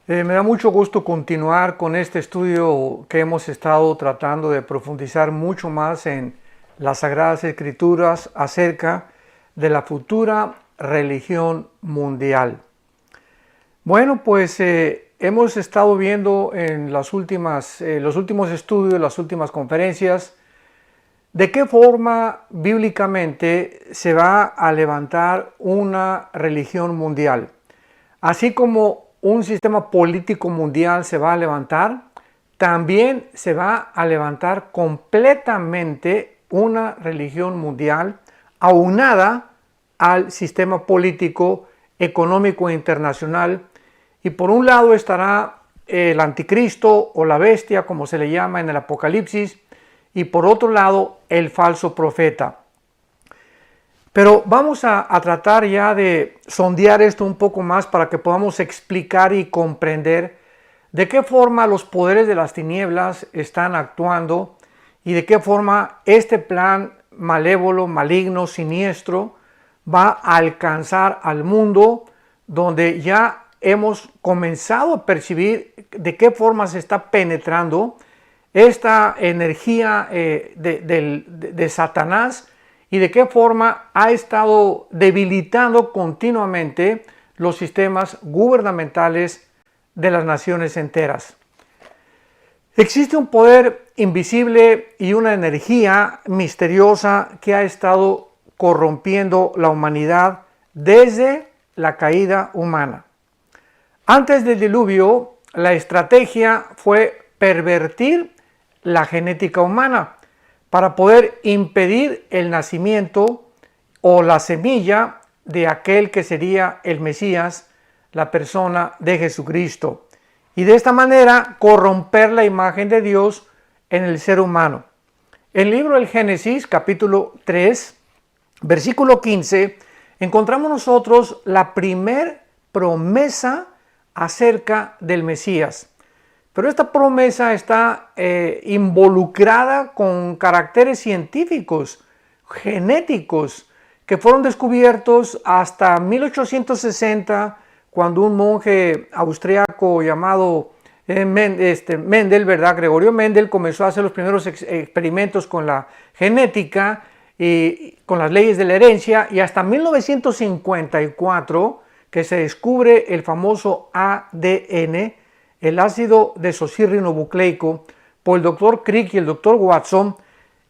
Me da mucho gusto continuar con este estudio que hemos estado tratando de profundizar mucho más en las Sagradas Escrituras acerca de la futura religión mundial. Bueno, pues hemos estado viendo en los últimos estudios, las últimas conferencias, de qué forma bíblicamente se va a levantar una religión mundial. Así como un sistema político mundial se va a levantar, también se va a levantar completamente una religión mundial aunada al sistema político, económico internacional. Y por un lado estará el anticristo o la bestia, como se le llama en el Apocalipsis, y por otro lado el falso profeta. Pero vamos a tratar ya de sondear esto un poco más para que podamos explicar y comprender de qué forma los poderes de las tinieblas están actuando y de qué forma este plan malévolo, maligno, siniestro va a alcanzar al mundo, donde ya hemos comenzado a percibir de qué forma se está penetrando esta energía de Satanás y de qué forma ha estado debilitando continuamente los sistemas gubernamentales de las naciones enteras. Existe un poder invisible y una energía misteriosa que ha estado corrompiendo la humanidad desde la caída humana. Antes del diluvio, la estrategia fue pervertir la genética humana para poder impedir el nacimiento o la semilla de aquel que sería el Mesías, la persona de Jesucristo, y de esta manera corromper la imagen de Dios en el ser humano. En el libro del Génesis, capítulo 3, versículo 15, encontramos nosotros la primer promesa acerca del Mesías. Pero esta promesa está involucrada con caracteres científicos, genéticos, que fueron descubiertos hasta 1860, cuando un monje austriaco llamado Mendel, ¿verdad? Gregorio Mendel, comenzó a hacer los primeros experimentos con la genética y con las leyes de la herencia, y hasta 1954 que se descubre el famoso ADN, el ácido desoxirribonucleico, por el doctor Crick y el doctor Watson.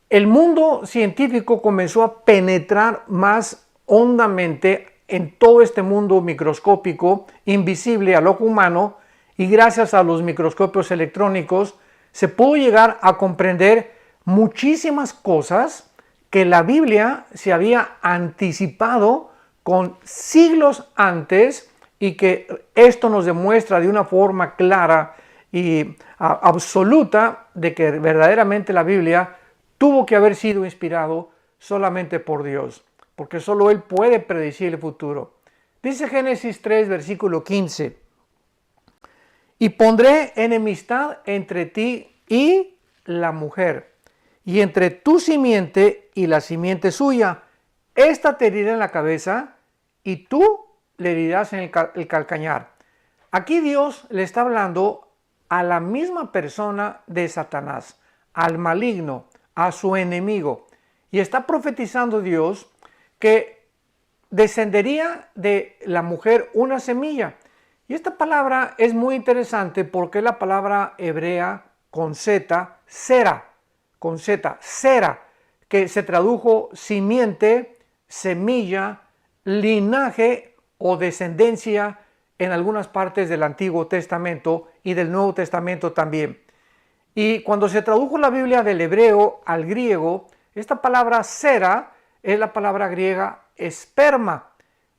El mundo científico comenzó a penetrar más hondamente en todo este mundo microscópico, invisible al ojo humano, y gracias a los microscopios electrónicos se pudo llegar a comprender muchísimas cosas que la Biblia se había anticipado con siglos antes, y que esto nos demuestra de una forma clara y absoluta de que verdaderamente la Biblia tuvo que haber sido inspirado solamente por Dios, porque solo Él puede predecir el futuro. Dice Génesis 3, versículo 15, y pondré enemistad entre ti y la mujer, y entre tu simiente y la simiente suya. Esta te herirá en la cabeza, y tú le herirás en el calcañar. Aquí Dios le está hablando a la misma persona de Satanás, al maligno, a su enemigo. Y está profetizando Dios que descendería de la mujer una semilla. Y esta palabra es muy interesante porque es la palabra hebrea con Z, sera, con Z, sera, que se tradujo simiente, semilla, linaje o descendencia en algunas partes del Antiguo Testamento y del Nuevo Testamento también. Y cuando se tradujo la Biblia del hebreo al griego, esta palabra sera es la palabra griega esperma,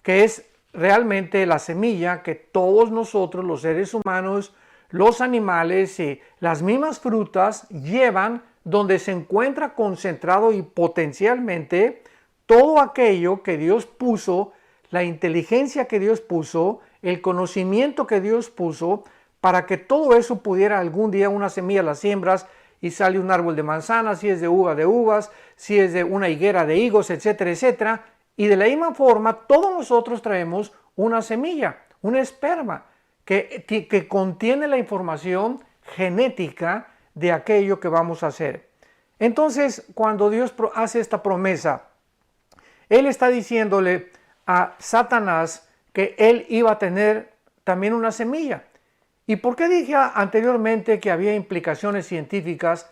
que es realmente la semilla que todos nosotros, los seres humanos, los animales y las mismas frutas llevan, donde se encuentra concentrado y potencialmente todo aquello que Dios puso, la inteligencia que Dios puso, el conocimiento que Dios puso, para que todo eso pudiera algún día, una semilla la siembras y sale un árbol de manzanas, si es de uva de uvas, si es de una higuera de higos, etcétera, etcétera. Y de la misma forma, todos nosotros traemos una semilla, un esperma, que contiene la información genética de aquello que vamos a hacer. Entonces, cuando Dios hace esta promesa, Él está diciéndole a Satanás que él iba a tener también una semilla. ¿Y por qué dije anteriormente que había implicaciones científicas?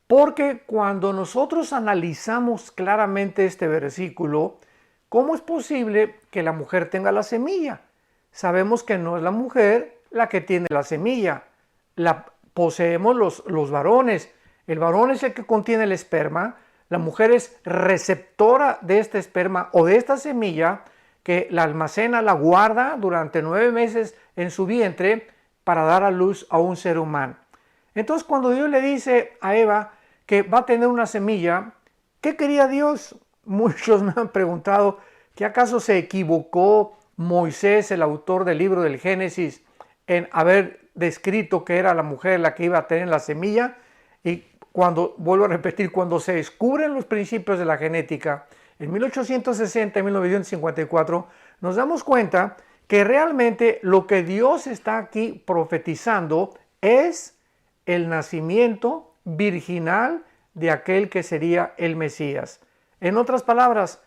Porque cuando nosotros analizamos claramente este versículo, ¿cómo es posible que la mujer tenga la semilla? Sabemos que no es la mujer la que tiene la semilla, la poseemos los varones. El varón es el que contiene el esperma, la mujer es receptora de este esperma o de esta semilla que la almacena, la guarda durante 9 meses en su vientre para dar a luz a un ser humano. Entonces, cuando Dios le dice a Eva que va a tener una semilla, ¿qué quería Dios? Muchos me han preguntado que acaso se equivocó Moisés, el autor del libro del Génesis, en haber descrito que era la mujer la que iba a tener la semilla. Y cuando, vuelvo a repetir, cuando se descubren los principios de la genética, en 1860 y 1954, nos damos cuenta que realmente lo que Dios está aquí profetizando es el nacimiento virginal de aquel que sería el Mesías. En otras palabras,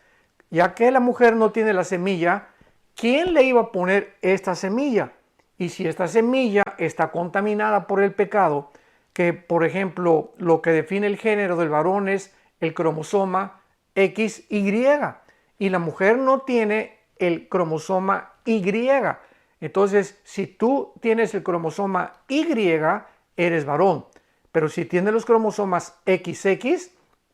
ya que la mujer no tiene la semilla, ¿quién le iba a poner esta semilla? Y si esta semilla está contaminada por el pecado, que por ejemplo lo que define el género del varón es el cromosoma XY y la mujer no tiene el cromosoma Y. Entonces, si tú tienes el cromosoma Y, eres varón, pero si tienes los cromosomas XX,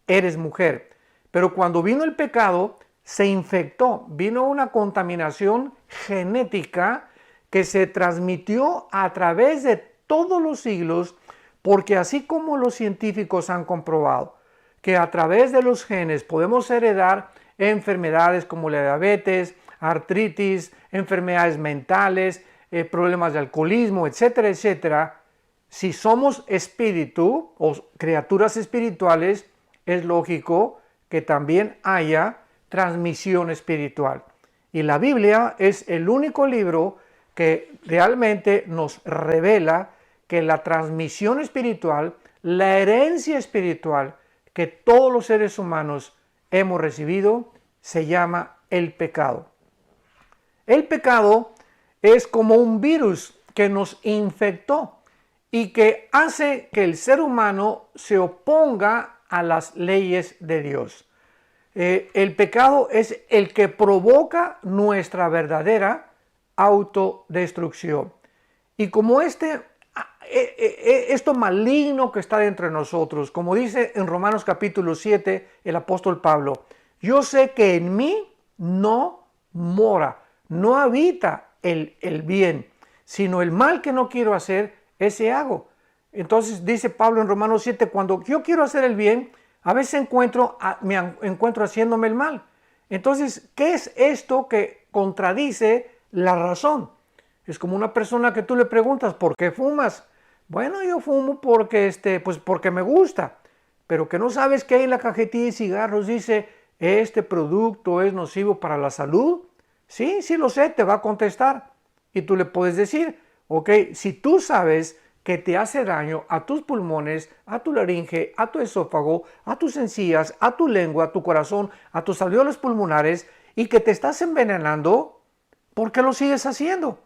eres mujer. Pero cuando vino el pecado, se infectó, vino una contaminación genética que se transmitió a través de todos los siglos, porque así como los científicos han comprobado que a través de los genes podemos heredar enfermedades como la diabetes, artritis, enfermedades mentales, problemas de alcoholismo, etcétera, etcétera. Si somos espíritu o criaturas espirituales, es lógico que también haya transmisión espiritual. Y la Biblia es el único libro que realmente nos revela que la transmisión espiritual, la herencia espiritual que todos los seres humanos hemos recibido, se llama el pecado. El pecado es como un virus que nos infectó y que hace que el ser humano se oponga a las leyes de Dios. El pecado es el que provoca nuestra verdadera autodestrucción. Y como esto maligno que está dentro de nosotros, como dice en Romanos capítulo 7 el apóstol Pablo, yo sé que en mí no mora, no habita el bien, sino el mal que no quiero hacer, ese hago. Entonces dice Pablo en Romanos 7, cuando yo quiero hacer el bien, a veces me encuentro haciéndome el mal. Entonces, ¿qué es esto que contradice la razón? Es como una persona que tú le preguntas, ¿por qué fumas? Bueno, yo fumo porque, porque me gusta, pero que no sabes que ahí en la cajetilla de cigarros dice, este producto es nocivo para la salud. Sí, sí lo sé, te va a contestar. Y tú le puedes decir, ok, si tú sabes que te hace daño a tus pulmones, a tu laringe, a tu esófago, a tus encías, a tu lengua, a tu corazón, a tus alveolos pulmonares y que te estás envenenando, ¿por qué lo sigues haciendo?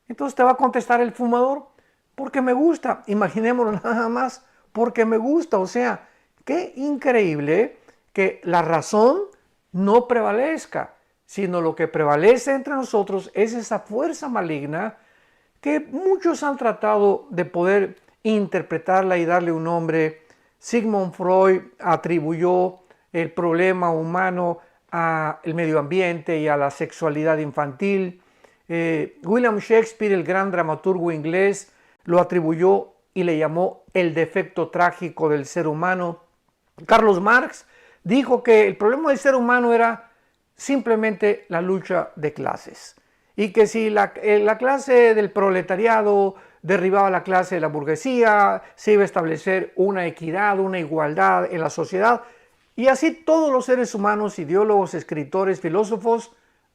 Entonces te va a contestar el fumador, porque me gusta. Imaginémoslo nada más, porque me gusta. O sea, qué increíble que la razón no prevalezca, sino lo que prevalece entre nosotros es esa fuerza maligna que muchos han tratado de poder interpretarla y darle un nombre. Sigmund Freud atribuyó el problema humano al medio ambiente y a la sexualidad infantil. William Shakespeare, el gran dramaturgo inglés, lo atribuyó y le llamó el defecto trágico del ser humano. Carlos Marx dijo que el problema del ser humano era simplemente la lucha de clases y que si la clase del proletariado derribaba la clase de la burguesía, se iba a establecer una equidad, una igualdad en la sociedad. Y así todos los seres humanos, ideólogos, escritores, filósofos,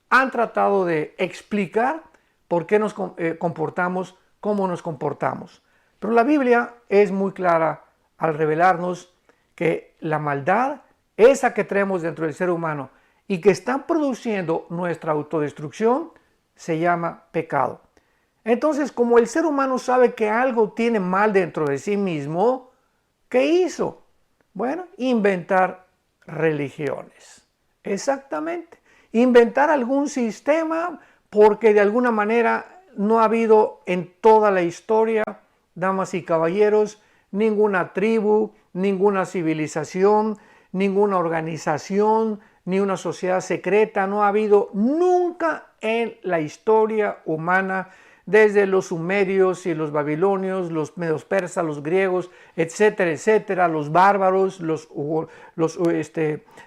han tratado de explicar por qué nos comportamos cómo nos comportamos. Pero la Biblia es muy clara al revelarnos que la maldad, esa que traemos dentro del ser humano y que está produciendo nuestra autodestrucción, se llama pecado. Entonces, como el ser humano sabe que algo tiene mal dentro de sí mismo, ¿qué hizo? Bueno, inventar religiones. Exactamente. Inventar algún sistema porque de alguna manera no ha habido en toda la historia, damas y caballeros, ninguna tribu, ninguna civilización, ninguna organización, ni una sociedad secreta. No ha habido nunca en la historia humana, desde los sumerios y los babilonios, los medos persas, los griegos, etcétera, etcétera, los bárbaros,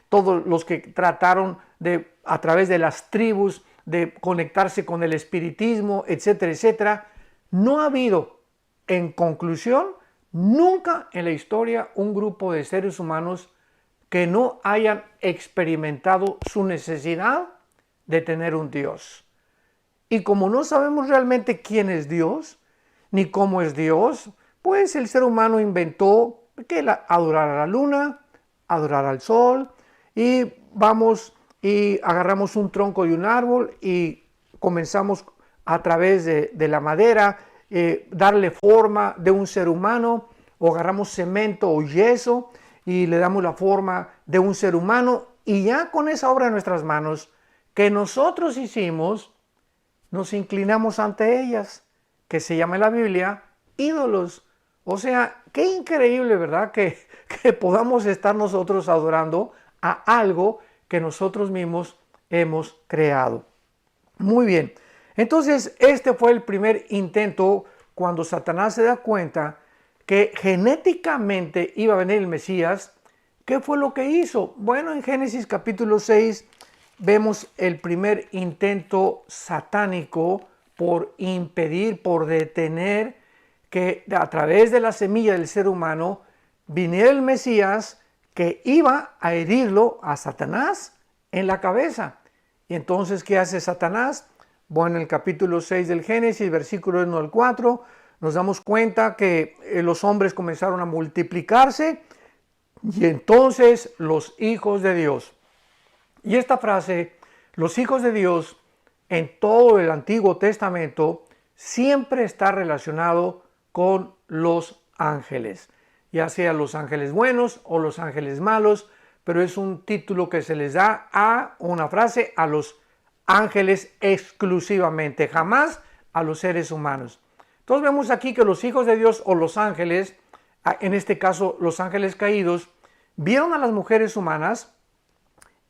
todos los que trataron de, a través de las tribus, de conectarse con el espiritismo, etcétera, etcétera. No ha habido, en conclusión, nunca en la historia un grupo de seres humanos que no hayan experimentado su necesidad de tener un Dios. Y como no sabemos realmente quién es Dios, ni cómo es Dios, pues el ser humano inventó que adorar a la luna, adorar al sol, y vamos y agarramos un tronco de un árbol y comenzamos a través de la madera, darle forma de un ser humano, o agarramos cemento o yeso y le damos la forma de un ser humano, y ya con esa obra en nuestras manos que nosotros hicimos, nos inclinamos ante ellas, que se llama en la Biblia ídolos. O sea, qué increíble, ¿verdad? Que podamos estar nosotros adorando a algo que nosotros mismos hemos creado. Muy bien, entonces este fue el primer intento cuando Satanás se da cuenta que genéticamente iba a venir el Mesías. ¿Qué fue lo que hizo? Bueno, en Génesis capítulo 6 vemos el primer intento satánico por impedir, por detener que a través de la semilla del ser humano viniera el Mesías que iba a herirlo a Satanás en la cabeza. Y entonces, ¿qué hace Satanás? Bueno, en el capítulo 6 del Génesis, versículo 1 al 4, nos damos cuenta que los hombres comenzaron a multiplicarse y entonces los hijos de Dios. Y esta frase, los hijos de Dios, en todo el Antiguo Testamento, siempre está relacionado con los ángeles, ya sea los ángeles buenos o los ángeles malos, pero es un título que se les da a una frase a los ángeles exclusivamente, jamás a los seres humanos. Entonces vemos aquí que los hijos de Dios o los ángeles, en este caso los ángeles caídos, vieron a las mujeres humanas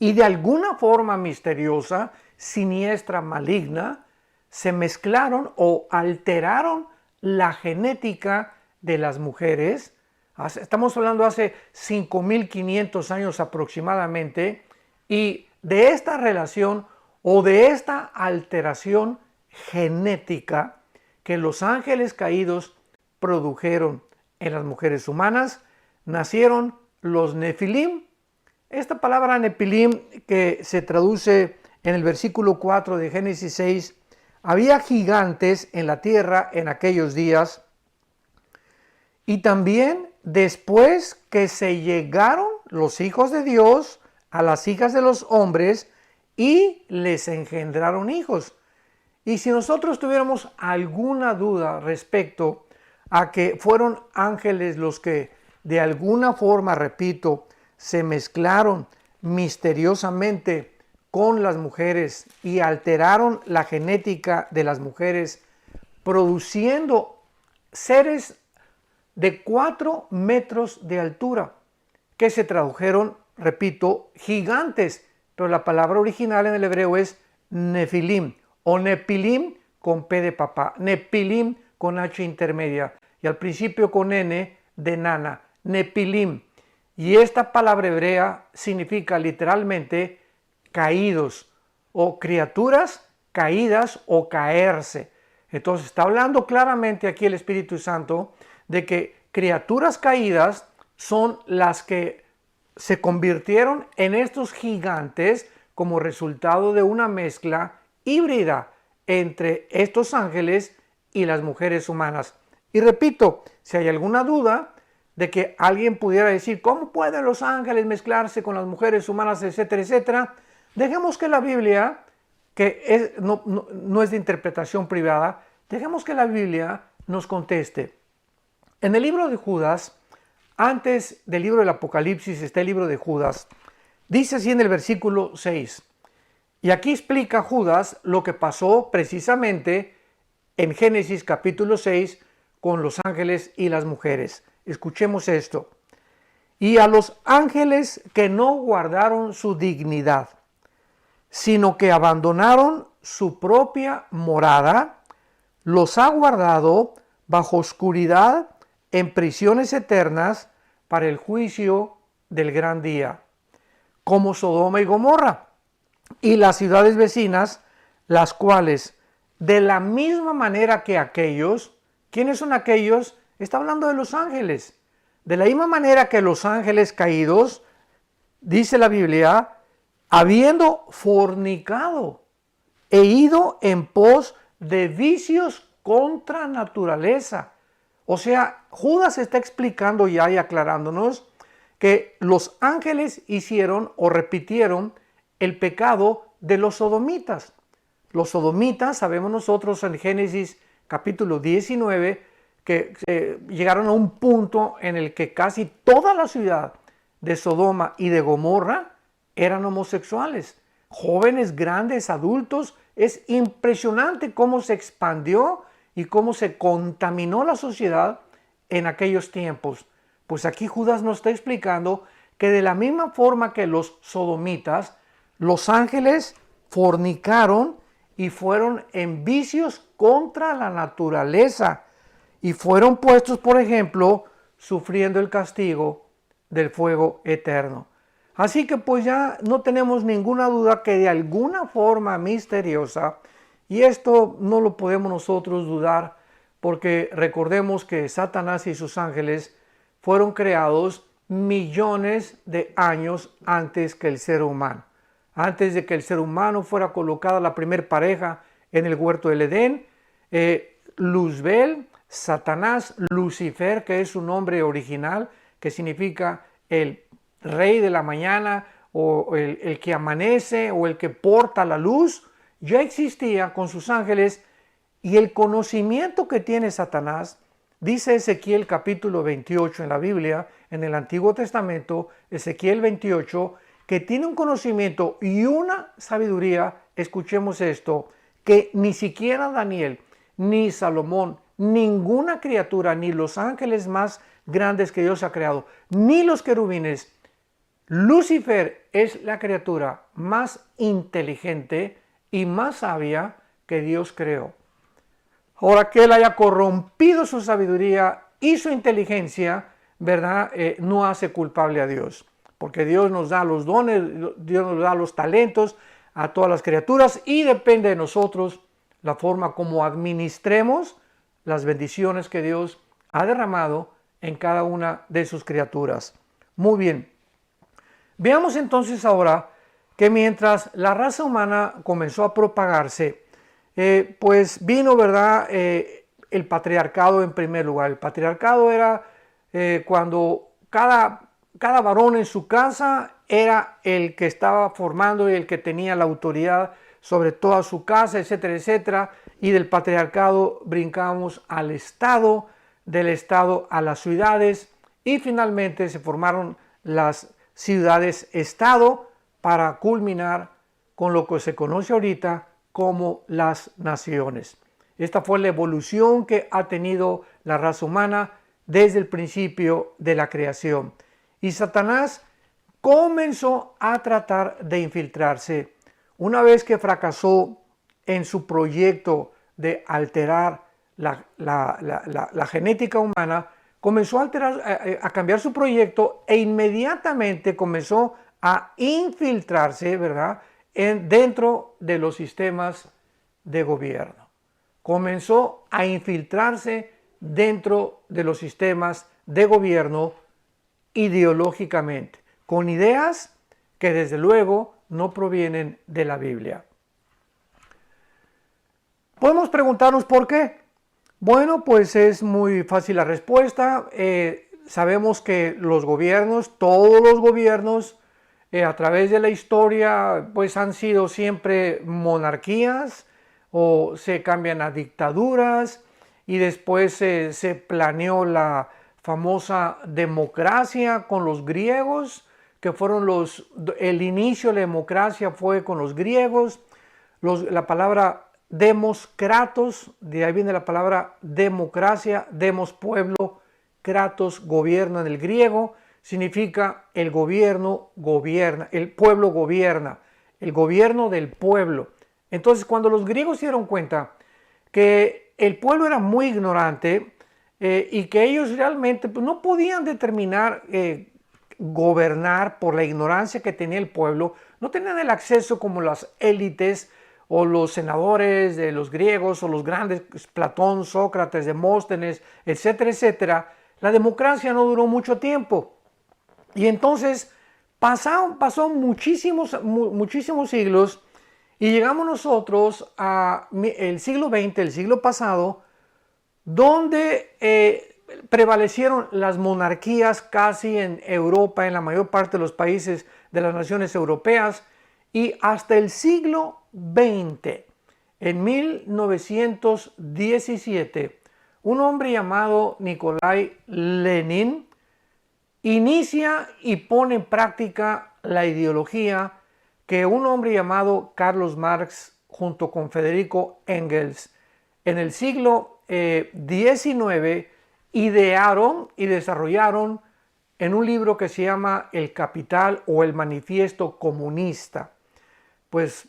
y de alguna forma misteriosa, siniestra, maligna, se mezclaron o alteraron la genética de las mujeres. Estamos hablando hace 5.500 años aproximadamente, y de esta relación o de esta alteración genética que los ángeles caídos produjeron en las mujeres humanas, nacieron los Nefilim. Esta palabra Nefilim, que se traduce en el versículo 4 de Génesis 6, había gigantes en la tierra en aquellos días, y también después que se llegaron los hijos de Dios a las hijas de los hombres y les engendraron hijos. Y si nosotros tuviéramos alguna duda respecto a que fueron ángeles los que de alguna forma, repito, se mezclaron misteriosamente con las mujeres y alteraron la genética de las mujeres, produciendo seres de 4 metros de altura, que se tradujeron, repito, gigantes, pero la palabra original en el hebreo es Nefilim, o Nepilim con P de papá, Nepilim con H intermedia, y al principio con N de nana, Nepilim. Y esta palabra hebrea significa literalmente caídos, o criaturas caídas o caerse. Entonces está hablando claramente aquí el Espíritu Santo de que criaturas caídas son las que se convirtieron en estos gigantes como resultado de una mezcla híbrida entre estos ángeles y las mujeres humanas. Y repito, si hay alguna duda de que alguien pudiera decir, ¿cómo pueden los ángeles mezclarse con las mujeres humanas, etcétera, etcétera? Dejemos que la Biblia, no es de interpretación privada, dejemos que la Biblia nos conteste. En el libro de Judas, antes del libro del Apocalipsis está el libro de Judas, dice así en el versículo 6, y aquí explica Judas lo que pasó precisamente en Génesis capítulo 6 con los ángeles y las mujeres. Escuchemos esto. Y a los ángeles que no guardaron su dignidad, sino que abandonaron su propia morada, los ha guardado bajo oscuridad en prisiones eternas para el juicio del gran día, como Sodoma y Gomorra y las ciudades vecinas, las cuales de la misma manera que aquellos, ¿quiénes son aquellos? Está hablando de los ángeles. De la misma manera que los ángeles caídos, dice la Biblia, habiendo fornicado e ido en pos de vicios contra naturaleza. O sea, Judas está explicando ya y aclarándonos que los ángeles hicieron o repitieron el pecado de los sodomitas. Los sodomitas, sabemos nosotros en Génesis capítulo 19, que llegaron a un punto en el que casi toda la ciudad de Sodoma y de Gomorra eran homosexuales. Jóvenes, grandes, adultos. Es impresionante cómo se expandió y cómo se contaminó la sociedad en aquellos tiempos. Pues aquí Judas nos está explicando que de la misma forma que los sodomitas, los ángeles fornicaron y fueron en vicios contra la naturaleza y fueron puestos, por ejemplo, sufriendo el castigo del fuego eterno. Así que pues ya no tenemos ninguna duda que de alguna forma misteriosa, y esto no lo podemos nosotros dudar, porque recordemos que Satanás y sus ángeles fueron creados millones de años antes que el ser humano. Antes de que el ser humano fuera colocada la primer pareja en el huerto del Edén, Luzbel, Satanás, Lucifer, que es su nombre original, que significa el rey de la mañana o el que amanece o el que porta la luz, ya existía con sus ángeles, y el conocimiento que tiene Satanás, dice Ezequiel capítulo 28 en la Biblia, en el Antiguo Testamento, Ezequiel 28, que tiene un conocimiento y una sabiduría, escuchemos esto, que ni siquiera Daniel, ni Salomón, ninguna criatura, ni los ángeles más grandes que Dios ha creado, ni los querubines. Lucifer es la criatura más inteligente y más sabia que Dios creó. Ahora, que él haya corrompido su sabiduría y su inteligencia, ¿verdad? No hace culpable a Dios, porque Dios nos da los dones, Dios nos da los talentos a todas las criaturas, y depende de nosotros la forma como administremos las bendiciones que Dios ha derramado en cada una de sus criaturas. Muy bien. Veamos entonces ahora que mientras la raza humana comenzó a propagarse, pues vino, ¿verdad?, el patriarcado en primer lugar. El patriarcado era cuando cada varón en su casa era el que estaba formando y el que tenía la autoridad sobre toda su casa, etcétera, etcétera. Y del patriarcado brincamos al Estado, del Estado a las ciudades, y finalmente se formaron las ciudades-estado para culminar con lo que se conoce ahorita como las naciones. Esta fue la evolución que ha tenido la raza humana desde el principio de la creación. Y Satanás comenzó a tratar de infiltrarse. Una vez que fracasó en su proyecto de alterar la genética humana, comenzó a cambiar su proyecto e inmediatamente comenzó a infiltrarse, ¿verdad?, dentro de los sistemas de gobierno. Comenzó a infiltrarse dentro de los sistemas de gobierno ideológicamente, con ideas que desde luego no provienen de la Biblia. Podemos preguntarnos por qué. Bueno, pues es muy fácil la respuesta. Sabemos que los gobiernos, todos los gobiernos, a través de la historia, pues han sido siempre monarquías o se cambian a dictaduras y después se planeó la famosa democracia con los griegos, que fueron el inicio de la democracia fue con los griegos. La palabra demos, kratos, de ahí viene la palabra democracia, demos pueblo, kratos gobierno en el griego, significa el gobierno gobierna, el pueblo gobierna, el gobierno del pueblo. Entonces, cuando los griegos se dieron cuenta que el pueblo era muy ignorante y que ellos realmente pues, no podían determinar gobernar por la ignorancia que tenía el pueblo, no tenían el acceso como las élites o los senadores de los griegos o los grandes, Platón, Sócrates, Demóstenes, etcétera, etcétera. La democracia no duró mucho tiempo. Y entonces pasó muchísimos siglos y llegamos nosotros al siglo XX, el siglo pasado, donde prevalecieron las monarquías casi en Europa, en la mayor parte de los países de las naciones europeas, y hasta el siglo XX, en 1917, un hombre llamado Nikolai Lenin inicia y pone en práctica la ideología que un hombre llamado Carlos Marx junto con Federico Engels en el siglo XIX idearon y desarrollaron en un libro que se llama El Capital o el Manifiesto Comunista. Pues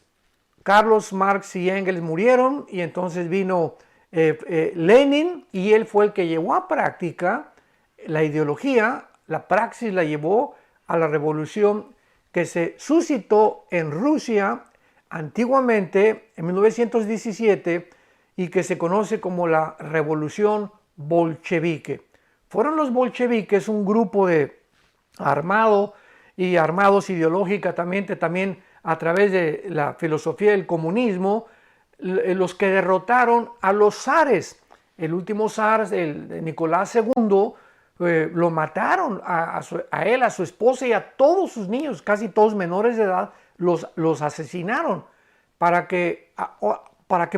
Carlos Marx y Engels murieron y entonces vino Lenin y él fue el que llevó a práctica la ideología, la praxis la llevó a la revolución que se suscitó en Rusia antiguamente en 1917 y que se conoce como la revolución bolchevique. Fueron los bolcheviques un grupo de armados ideológicamente también a través de la filosofía del comunismo, los que derrotaron a los zares. El último zar, el Nicolás II, lo mataron a él, a su esposa y a todos sus niños, casi todos menores de edad, los asesinaron para que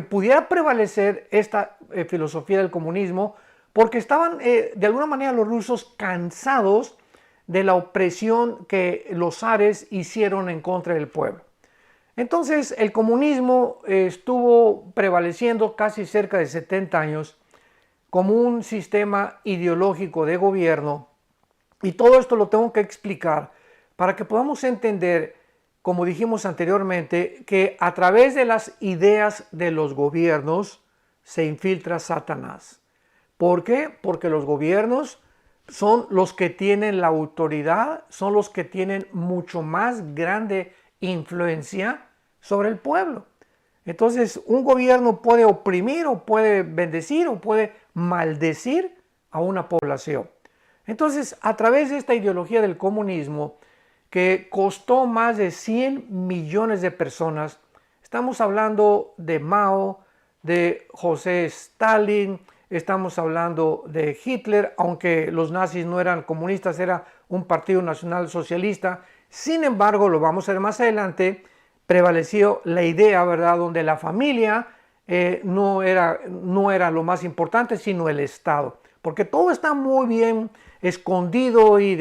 pudiera prevalecer esta filosofía del comunismo, porque estaban de alguna manera los rusos cansados de la opresión que los zares hicieron en contra del pueblo. Entonces el comunismo estuvo prevaleciendo casi cerca de 70 años como un sistema ideológico de gobierno, y todo esto lo tengo que explicar para que podamos entender, como dijimos anteriormente, que a través de las ideas de los gobiernos se infiltra Satanás. ¿Por qué? Porque los gobiernos son los que tienen la autoridad, son los que tienen mucho más grande influencia sobre el pueblo. Entonces, un gobierno puede oprimir o puede bendecir o puede maldecir a una población. Entonces, a través de esta ideología del comunismo, que costó más de 100 millones de personas, estamos hablando de Mao, de José Stalin, estamos hablando de Hitler, aunque los nazis no eran comunistas, era un partido nacional socialista. Sin embargo, lo vamos a ver más adelante, prevaleció la idea, ¿verdad?, donde la familia no era lo más importante, sino el Estado, porque todo está muy bien escondido y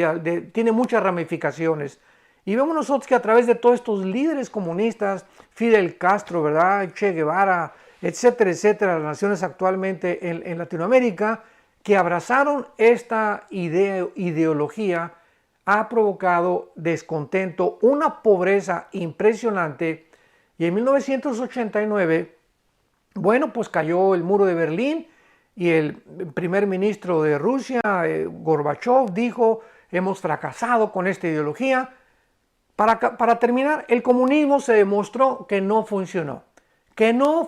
tiene muchas ramificaciones. Y vemos nosotros que a través de todos estos líderes comunistas, Fidel Castro, ¿verdad?, Che Guevara, etcétera, etcétera, las naciones actualmente en Latinoamérica, que abrazaron esta ideología, ha provocado descontento, una pobreza impresionante, y en 1989, bueno, pues cayó el muro de Berlín y el primer ministro de Rusia, Gorbachev, dijo: hemos fracasado con esta ideología. Para terminar, el comunismo se demostró que no funcionó, que no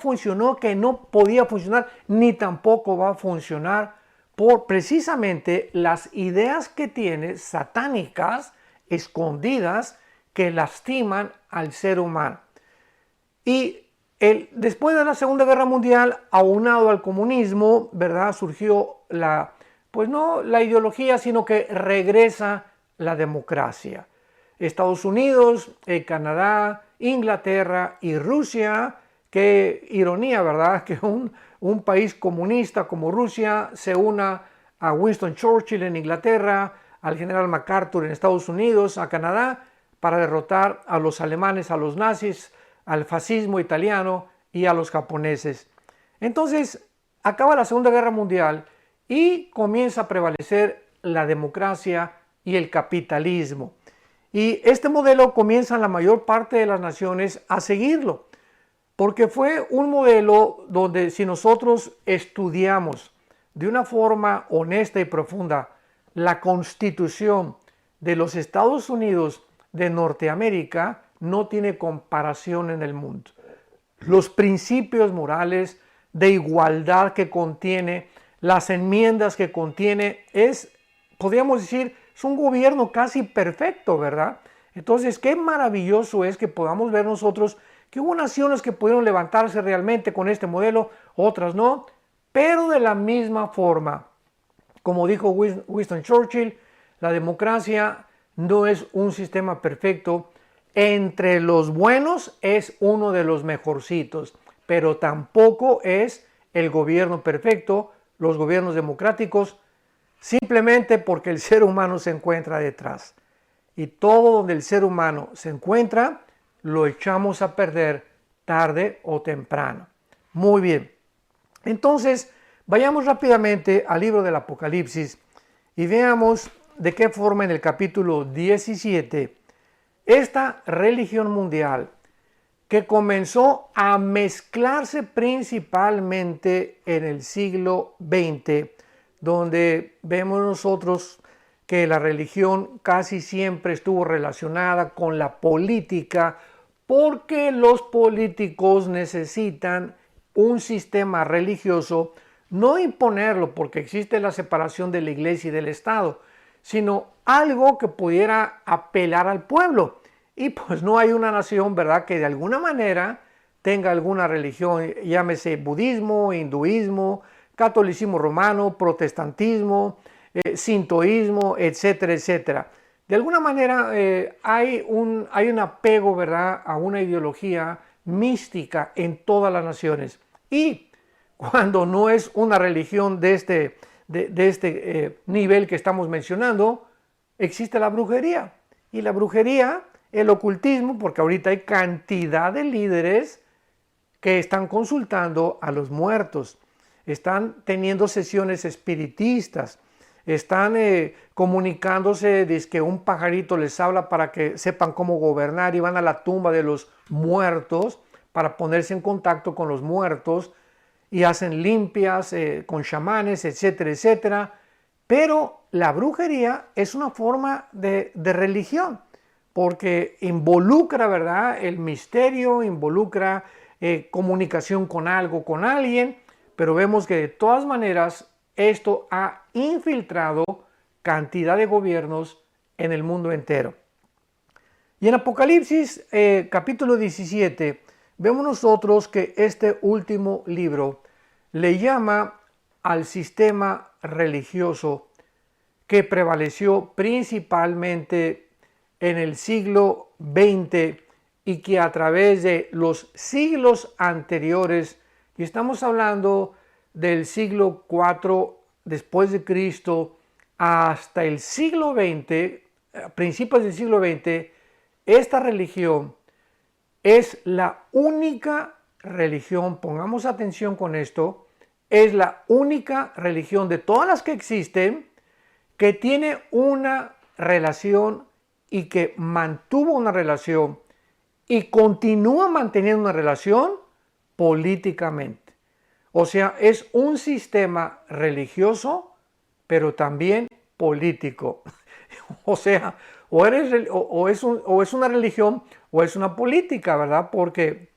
podía funcionar, ni tampoco va a funcionar por precisamente las ideas que tiene satánicas, escondidas, que lastiman al ser humano. Y Después de la Segunda Guerra Mundial, aunado al comunismo, ¿verdad? Surgió pues no la ideología, sino que regresa la democracia. Estados Unidos, Canadá, Inglaterra y Rusia, qué ironía, ¿verdad? Que un país comunista como Rusia se una a Winston Churchill en Inglaterra, al general MacArthur en Estados Unidos, a Canadá, para derrotar a los alemanes, a los nazis, al fascismo italiano y a los japoneses. Entonces, acaba la Segunda Guerra Mundial y comienza a prevalecer la democracia y el capitalismo. Y este modelo comienza la mayor parte de las naciones a seguirlo, porque fue un modelo donde si nosotros estudiamos de una forma honesta y profunda la Constitución de los Estados Unidos de Norteamérica, no tiene comparación en el mundo. Los principios morales de igualdad que contiene, las enmiendas que contiene, podríamos decir, es un gobierno casi perfecto, ¿verdad? Entonces, qué maravilloso es que podamos ver nosotros que hubo naciones que pudieron levantarse realmente con este modelo, otras no, pero de la misma forma, como dijo Winston Churchill, la democracia no es un sistema perfecto, entre los buenos es uno de los mejorcitos, pero tampoco es el gobierno perfecto, los gobiernos democráticos, simplemente porque el ser humano se encuentra detrás. Y todo donde el ser humano se encuentra, lo echamos a perder tarde o temprano. Muy bien. Entonces, vayamos rápidamente al libro del Apocalipsis y veamos de qué forma en el capítulo 17 esta religión mundial que comenzó a mezclarse principalmente en el siglo XX, donde vemos nosotros que la religión casi siempre estuvo relacionada con la política, porque los políticos necesitan un sistema religioso, no imponerlo porque existe la separación de la iglesia y del Estado, sino algo que pudiera apelar al pueblo. Y pues no hay una nación, ¿verdad?, que de alguna manera tenga alguna religión, llámese budismo, hinduismo, catolicismo romano, protestantismo, sintoísmo, etcétera, etcétera. De alguna manera hay un apego, ¿verdad?, a una ideología mística en todas las naciones. Y cuando no es una religión de este nivel que estamos mencionando, existe la brujería. Y la brujería, el ocultismo, porque ahorita hay cantidad de líderes que están consultando a los muertos, están teniendo sesiones espiritistas, están comunicándose, dice que un pajarito les habla para que sepan cómo gobernar y van a la tumba de los muertos para ponerse en contacto con los muertos y hacen limpias con chamanes, etcétera, etcétera. Pero la brujería es una forma de religión, porque involucra, ¿verdad?, el misterio, involucra comunicación con algo, con alguien, pero vemos que de todas maneras esto ha infiltrado cantidad de gobiernos en el mundo entero. Y en Apocalipsis capítulo 17 vemos nosotros que este último libro le llama al sistema religioso que prevaleció principalmente en el siglo XX y que a través de los siglos anteriores, y estamos hablando del siglo IV después de Cristo hasta el siglo XX, principios del siglo XX, esta religión es la única religión, pongamos atención con esto, es la única religión de todas las que existen que tiene una relación y que mantuvo una relación y continúa manteniendo una relación políticamente. O sea, es un sistema religioso, pero también político. O sea, o es una religión o es una política, ¿verdad? Porque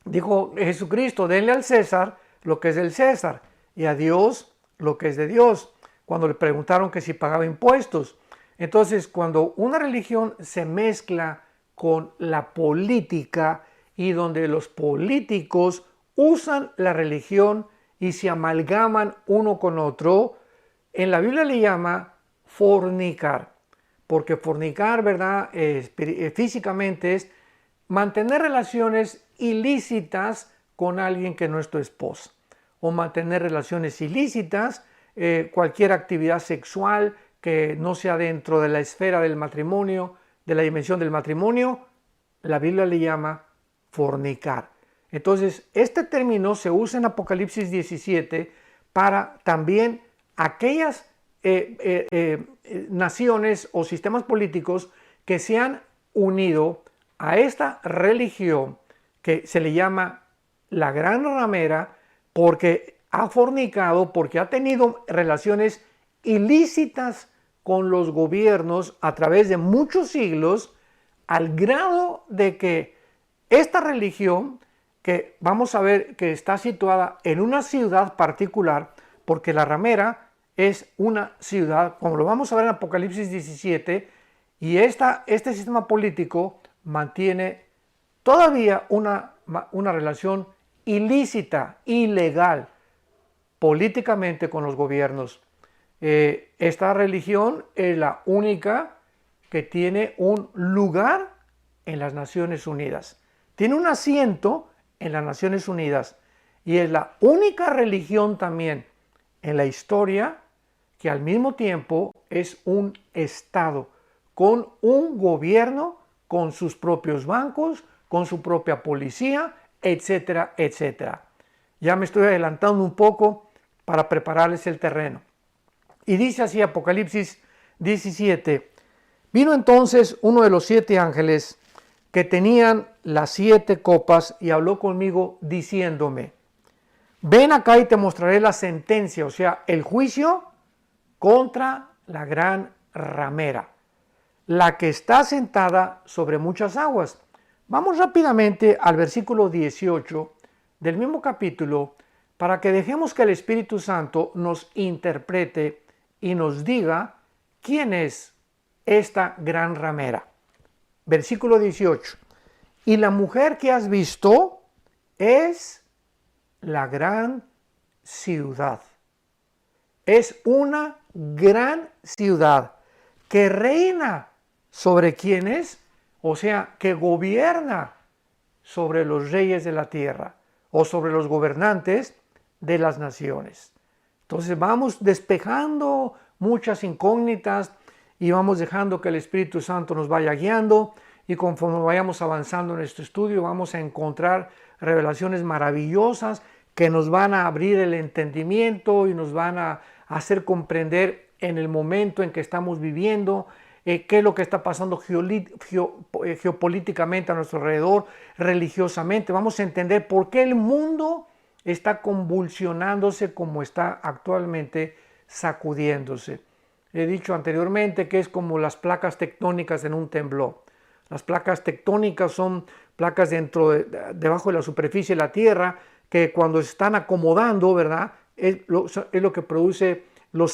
dijo Jesucristo, denle al César lo que es del César y a Dios lo que es de Dios. Cuando le preguntaron que si pagaba impuestos. Entonces, cuando una religión se mezcla con la política, y donde los políticos usan la religión y se amalgaman uno con otro, en la Biblia le llama fornicar, porque fornicar, ¿verdad? Físicamente es mantener relaciones ilícitas con alguien que no es tu esposa, o mantener relaciones ilícitas, cualquier actividad sexual que no sea dentro de la esfera del matrimonio, de la dimensión del matrimonio, la Biblia le llama fornicar. Entonces, este término se usa en Apocalipsis 17 para también aquellas naciones o sistemas políticos que se han unido a esta religión que se le llama la gran ramera, porque ha fornicado, porque ha tenido relaciones ilícitas con los gobiernos a través de muchos siglos, al grado de que esta religión, que vamos a ver que está situada en una ciudad particular, porque la ramera es una ciudad, como lo vamos a ver en Apocalipsis 17, y este sistema político mantiene todavía una relación ilícita, ilegal, políticamente con los gobiernos. Esta religión es la única que tiene un lugar en las Naciones Unidas. Tiene un asiento en las Naciones Unidas y es la única religión también en la historia que al mismo tiempo es un Estado con un gobierno, con sus propios bancos, con su propia policía, etcétera, etcétera. Ya me estoy adelantando un poco para prepararles el terreno. Y dice así Apocalipsis 17, vino entonces uno de los 7 ángeles que tenían las 7 copas y habló conmigo diciéndome, ven acá y te mostraré la sentencia, o sea, el juicio contra la gran ramera, la que está sentada sobre muchas aguas. Vamos rápidamente al versículo 18 del mismo capítulo para que dejemos que el Espíritu Santo nos interprete y nos diga quién es esta gran ramera. Versículo 18. Y la mujer que has visto es la gran ciudad. Es una gran ciudad que reina sobre quienes, o sea, que gobierna sobre los reyes de la tierra o sobre los gobernantes de las naciones. Entonces vamos despejando muchas incógnitas y vamos dejando que el Espíritu Santo nos vaya guiando, y conforme vayamos avanzando en este estudio vamos a encontrar revelaciones maravillosas que nos van a abrir el entendimiento y nos van a hacer comprender en el momento en que estamos viviendo, qué es lo que está pasando geopolíticamente a nuestro alrededor, religiosamente. Vamos a entender por qué el mundo está convulsionándose como está actualmente, sacudiéndose. He dicho anteriormente que es como las placas tectónicas en un temblor. Las placas tectónicas son placas debajo de la superficie de la Tierra que cuando se están acomodando, ¿verdad? Es lo que produce los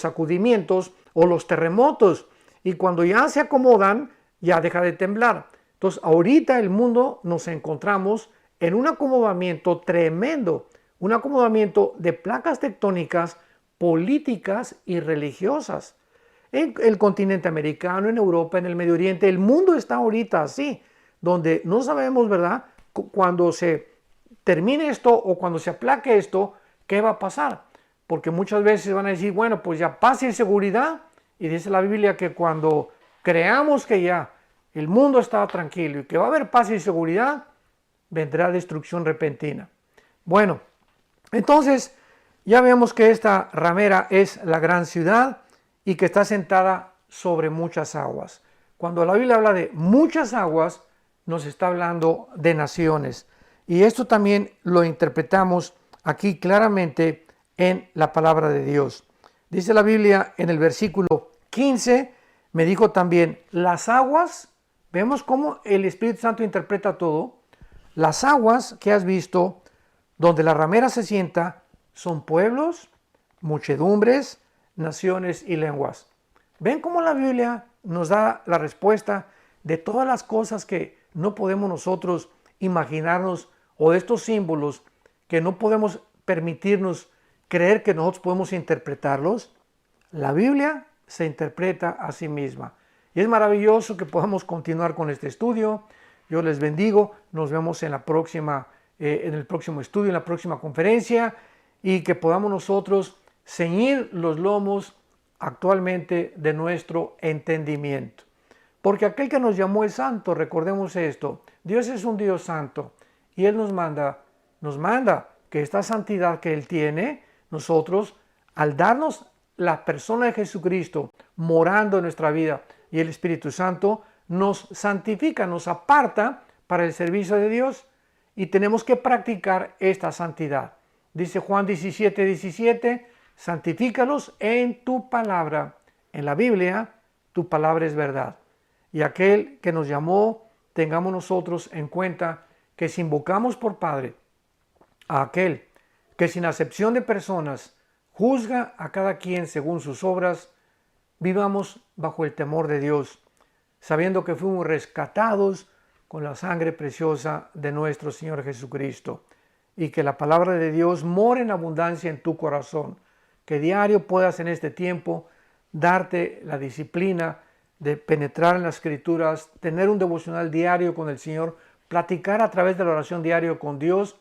sacudimientos o los terremotos. Y cuando ya se acomodan, ya deja de temblar. Entonces, ahorita el mundo nos encontramos en un acomodamiento tremendo, un acomodamiento de placas tectónicas políticas y religiosas. En el continente americano, en Europa, en el Medio Oriente, el mundo está ahorita así, donde no sabemos, ¿verdad?, cuando se termine esto o cuando se aplaque esto, ¿qué va a pasar? Porque muchas veces van a decir, bueno, pues ya paz y seguridad, y dice la Biblia que cuando creamos que ya el mundo está tranquilo y que va a haber paz y seguridad, vendrá destrucción repentina. Bueno, entonces ya vemos que esta ramera es la gran ciudad y que está sentada sobre muchas aguas. Cuando la Biblia habla de muchas aguas, nos está hablando de naciones. Y esto también lo interpretamos aquí claramente en la palabra de Dios. Dice la Biblia en el versículo 15, me dijo también, las aguas, vemos cómo el Espíritu Santo interpreta todo, las aguas que has visto, donde la ramera se sienta, son pueblos, muchedumbres, naciones y lenguas. ¿Ven cómo la Biblia nos da la respuesta de todas las cosas que no podemos nosotros imaginarnos o de estos símbolos que no podemos permitirnos creer que nosotros podemos interpretarlos, la Biblia se interpreta a sí misma. Y es maravilloso que podamos continuar con este estudio. Yo les bendigo. Nos vemos en en el próximo estudio, en la próxima conferencia, y que podamos nosotros ceñir los lomos actualmente de nuestro entendimiento. Porque aquel que nos llamó es santo, recordemos esto. Dios es un Dios santo y Él nos manda que esta santidad que Él tiene, nosotros, al darnos la persona de Jesucristo morando en nuestra vida y el Espíritu Santo, nos santifica, nos aparta para el servicio de Dios y tenemos que practicar esta santidad. Dice Juan 17:17, santifícalos en tu palabra. En la Biblia, tu palabra es verdad. Y aquel que nos llamó, tengamos nosotros en cuenta que si invocamos por Padre a aquel que sin acepción de personas juzga a cada quien según sus obras, vivamos bajo el temor de Dios, sabiendo que fuimos rescatados con la sangre preciosa de nuestro Señor Jesucristo, y que la palabra de Dios more en abundancia en tu corazón, que diario puedas en este tiempo darte la disciplina de penetrar en las Escrituras, tener un devocional diario con el Señor, platicar a través de la oración diario con Dios,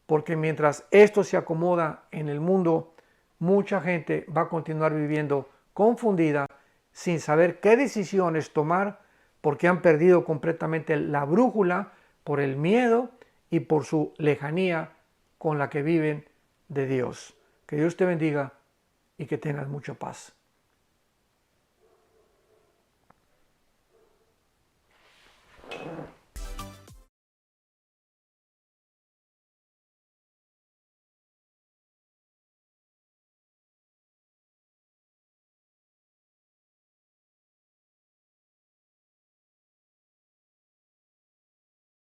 porque mientras esto se acomoda en el mundo, mucha gente va a continuar viviendo confundida, sin saber qué decisiones tomar, porque han perdido completamente la brújula por el miedo y por su lejanía con la que viven de Dios. Que Dios te bendiga y que tengas mucha paz.